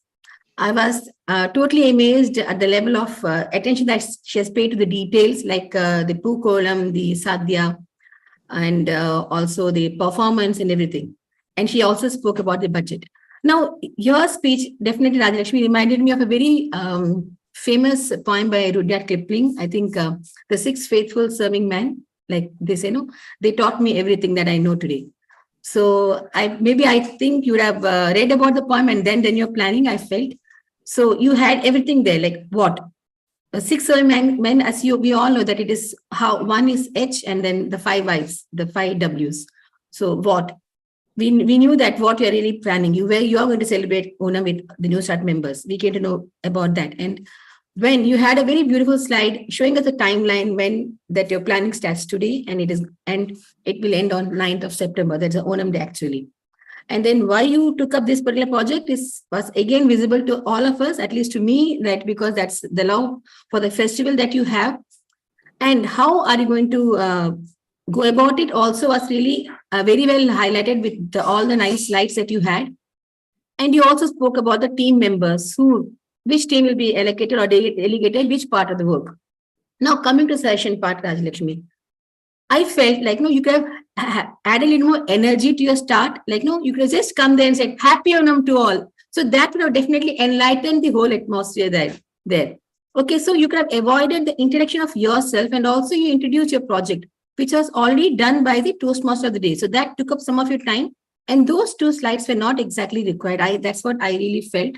I was totally amazed at the level of attention that she has paid to the details, like the Pookolam, the Sadhya, and also the performance and everything. And she also spoke about the budget. Now, your speech, definitely, Rajyalakshmi, reminded me of a very famous poem by Rudyard Kipling. I think The Six Faithful Serving Men, like they say, no, they taught me everything that I know today. So I think you would have read about the poem and then you're planning, I felt. So you had everything there, like what? Six serving men, as we all know that it is how one is H and then the 5 I's, the 5 W's. So what? We knew that what you are really planning, you are going to celebrate Onam with the New Start members. We came to know about that. And when you had a very beautiful slide showing us a timeline when that your planning starts today and it will end on 9th of September. That's the Onam day actually. And then why you took up this particular project was again visible to all of us, at least to me, right? Because that's the love for the festival that you have. And how are you going to go about it also was really very well highlighted with all the nice slides that you had. And you also spoke about the team members, which team will be allocated or delegated, which part of the work. Now, coming to session part, Rajyalakshmi, I felt like, you could have add a little more energy to your start. Like, you could have just come there and said, Happy Onam to all. So that would have definitely enlightened the whole atmosphere there. Okay, so you could have avoided the introduction of yourself and also you introduced your project, which was already done by the Toastmaster of the day. So that took up some of your time. And those 2 slides were not exactly required. That's what I really felt.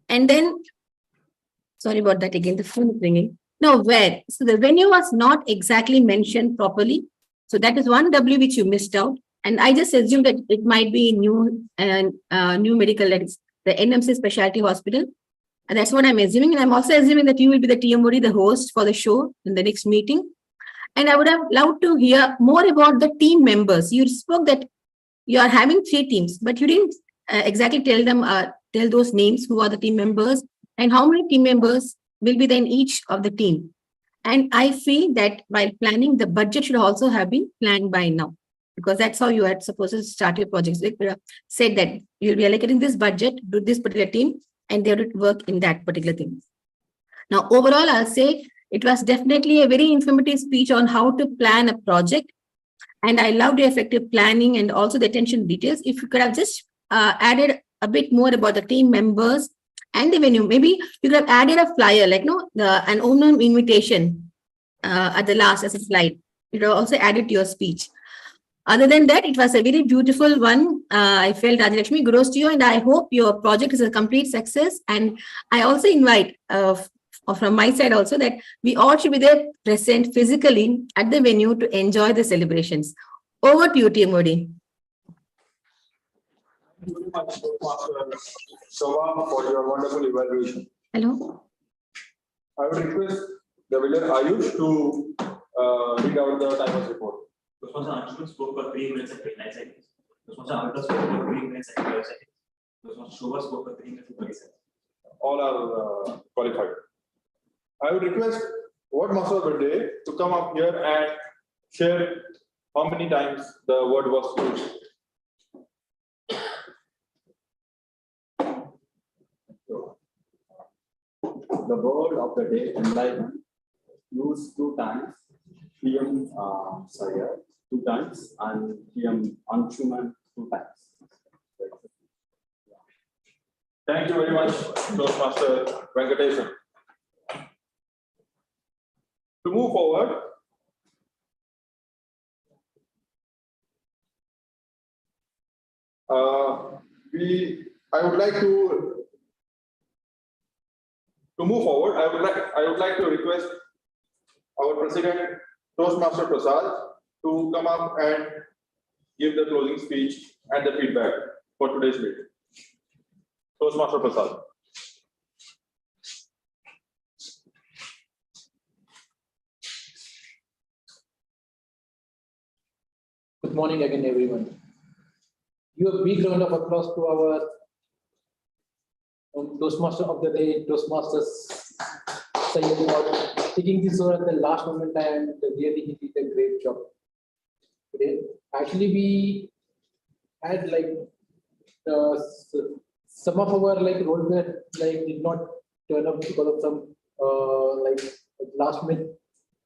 And then, sorry about that again, the phone is ringing. Now, where? So the venue was not exactly mentioned properly. So that is one W which you missed out. And I just assumed that it might be new medical, that is the NMC Specialty Hospital. And that's what I'm assuming. And I'm also assuming that you will be the TMOD, the host for the show in the next meeting. And I would have loved to hear more about the team members. You spoke that you are having 3 teams, but you didn't exactly tell those names, who are the team members and how many team members will be then each of the team. And I feel that while planning, the budget should also have been planned by now, because that's how you are supposed to start your projects. It said that you'll be allocating this budget to this particular team and they would work in that particular thing. Now, overall, I'll say it was definitely a very informative speech on how to plan a project. And I loved the effective planning and also the attention details. If you could have just added a bit more about the team members and the venue, maybe you could have added a flyer, like an Onam invitation at the last as a slide. It also added to your speech. Other than that, it was a very beautiful one. I felt, Rajyalakshmi, kudos to you, and I hope your project is a complete success. And I also invite from my side also that we all should be there present physically at the venue to enjoy the celebrations. Over to you, TMOD. Thank you very much, Shobha, for your wonderful evaluation. Hello. I would request the Viller Ayush to read out the timers report. Toastmaster Anshuman spoke for 3 minutes and 29 seconds. Toastmaster Amrita spoke for 3 minutes and 12 seconds. Toastmaster Shobha spoke for 3 minutes and 30 seconds. All are qualified. I would request Ward Master of the day to come up here and share how many times the word was used. The word of the day, enlightenment, used 2 times. PM Sayar 2 times and PM Anshuman 2 times. Thank you very much, Toastmaster Venkatesan. To move forward, I would like to move forward. I would like to request our President Toastmaster Prasad to come up and give the closing speech and the feedback for today's meeting. Toastmaster Prasad. Good morning again, everyone. Give a big round of applause to our Toastmaster of the day, Toastmasters Sayed, for taking this over at the last moment, and really he did a great job today. Actually, we had like some of our like roadmap like did not turn up because of some like last minute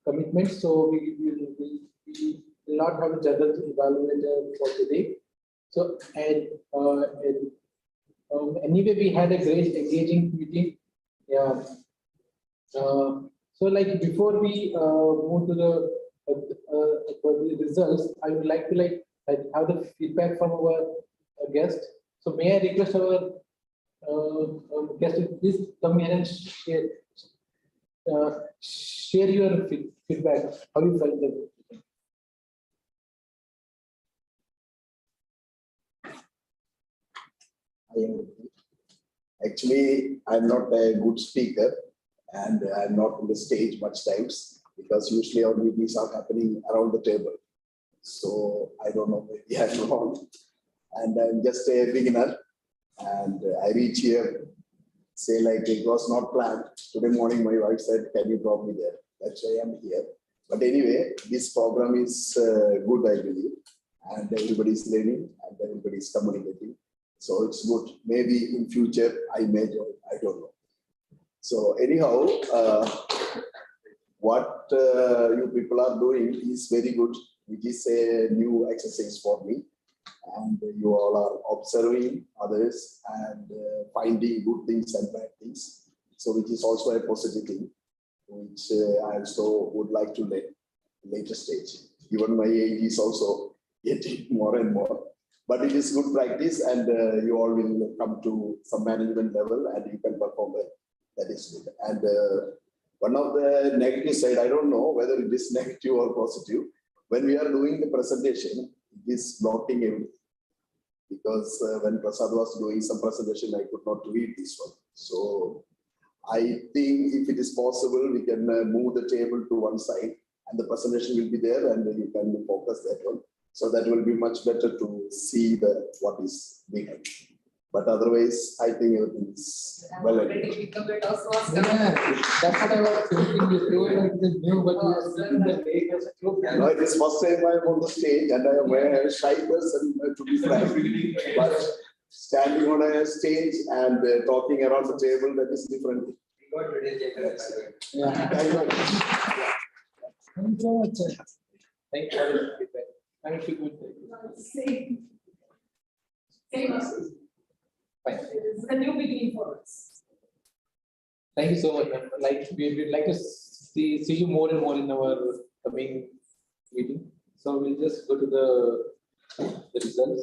commitments. So we will not have a general evaluator for today. So anyway, we had a great engaging meeting. Yeah. So like before we move to the results, I would like to like have the feedback from our guest. So may I request our guest to please come here and share your feedback. How you felt the Actually, I'm not a good speaker and I'm not on the stage much times because usually our meetings are happening around the table. So I don't know, maybe I'm wrong. And I'm just a beginner and I reach here, say like it was not planned. Today morning, my wife said, can you drop me there? That's why I'm here. But anyway, this program is good, I believe. And everybody is learning and everybody is communicating. So it's good. Maybe in future I may join. I don't know. So anyhow, what you people are doing is very good, which is a new exercise for me. And you all are observing others and finding good things and bad things. So which is also a positive thing, which I also would like to learn later stage. Even my age is also getting more and more. But it is good practice and you all will come to some management level and you can perform well. That is good. And one of the negative side, I don't know whether it is negative or positive. When we are doing the presentation, it is blocking everything. Because when Prasad was doing some presentation, I could not read this one. So I think if it is possible, we can move the table to one side and the presentation will be there and you can focus that one. So that will be much better to see what is behind. But otherwise, I think everything is well. Yeah, that's what I was thinking. You told it is new, but you are speaking the latest. No, it is first time I am on the stage and I am a shy person to be frank. But standing on a stage and talking around the table, that is different. Yeah. Thank you so much. Thank you. Thank you. Same. Fine. It's a new beginning for us. Thank you so much. Like we'd like to see you more and more in our coming meeting. So we'll just go to the results.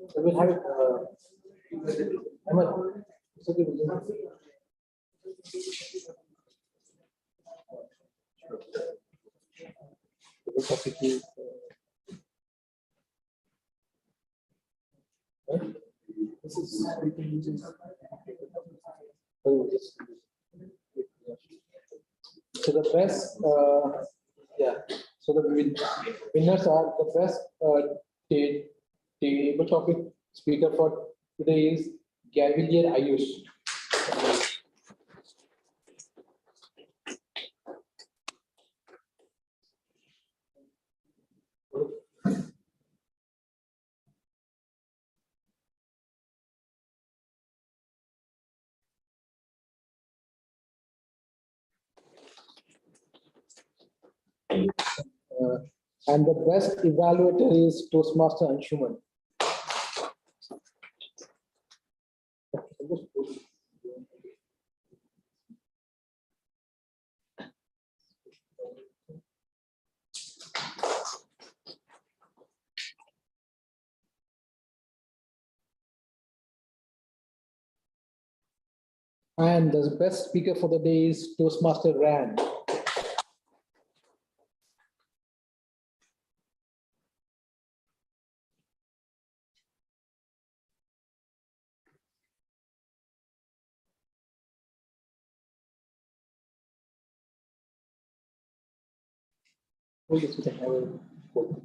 So we'll have it. Ahmed, it's okay, we'll do it. The topic is, right? This is. Oh, this- So the best, yeah, so the winners are the best table topic speaker for today is Gavilier Ayush. And the best evaluator is Toastmaster Anshuman. And the best speaker for the day is Toastmaster Rand. Oh, yes, we can have a vote.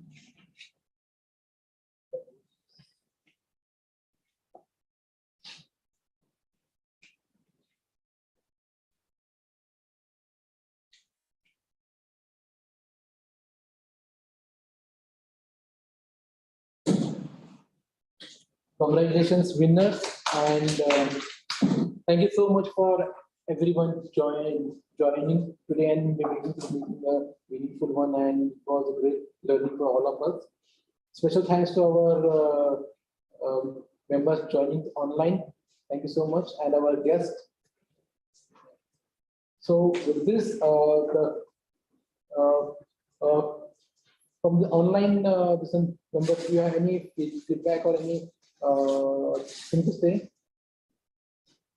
Congratulations, winners, and thank you so much for everyone joining today and making a meaningful one, and it was a great learning for all of us. Special thanks to our members joining online. Thank you so much, and our guests. So with this, from the online members, do you have any feedback or any thing to say?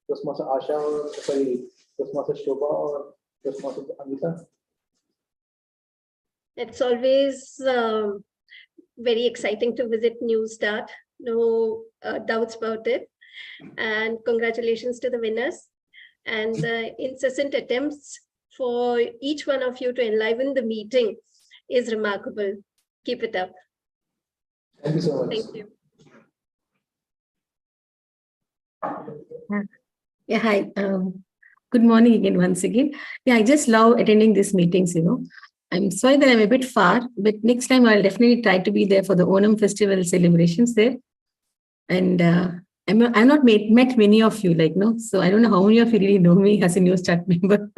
Toastmaster Asha, or sorry, Toastmaster Shobha or Toastmaster Amita? It's always very exciting to visit New Start. No doubts about it. And congratulations to the winners. And the incessant attempts for each one of you to enliven the meeting is remarkable. Keep it up. Thank you so much. Thank you. Yeah, hi. Good morning again, once again. Yeah, I just love attending these meetings, I'm sorry that I'm a bit far, but next time I'll definitely try to be there for the Onam festival celebrations there. And I'm not met many of you, so I don't know how many of you really know me as a New Start member.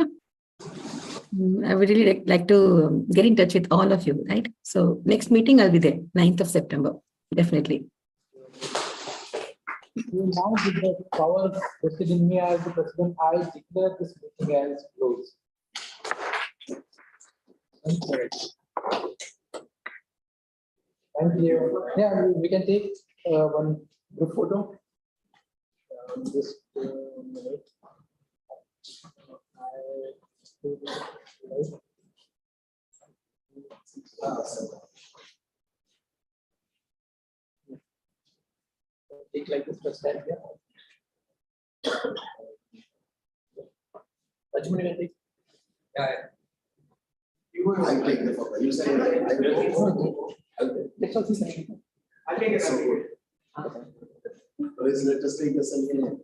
I would really like to get in touch with all of you, right? So next meeting I'll be there, 9th of September, definitely. Now with the power vested in me as the president, I declare this meeting as closed. Thank you. Yeah, we can take one group photo. Just a minute. Take like this first time, yeah. Rajmani will take. Yeah. I'll take the photo. You say Let's also say. I'll take a so selfie. good. Let's let us take the selfie.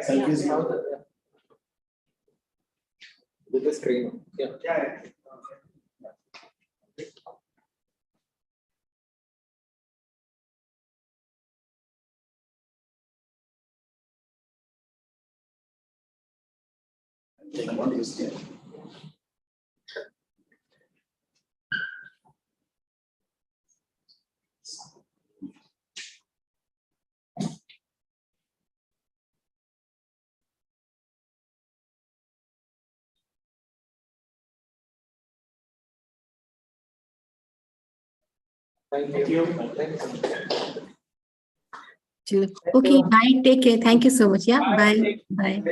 Selfie is now. With the screen. Yeah. Yeah. Take one is there. Thank you. Thank you. Okay, bye. Take care. Thank you so much. Yeah, bye. Bye.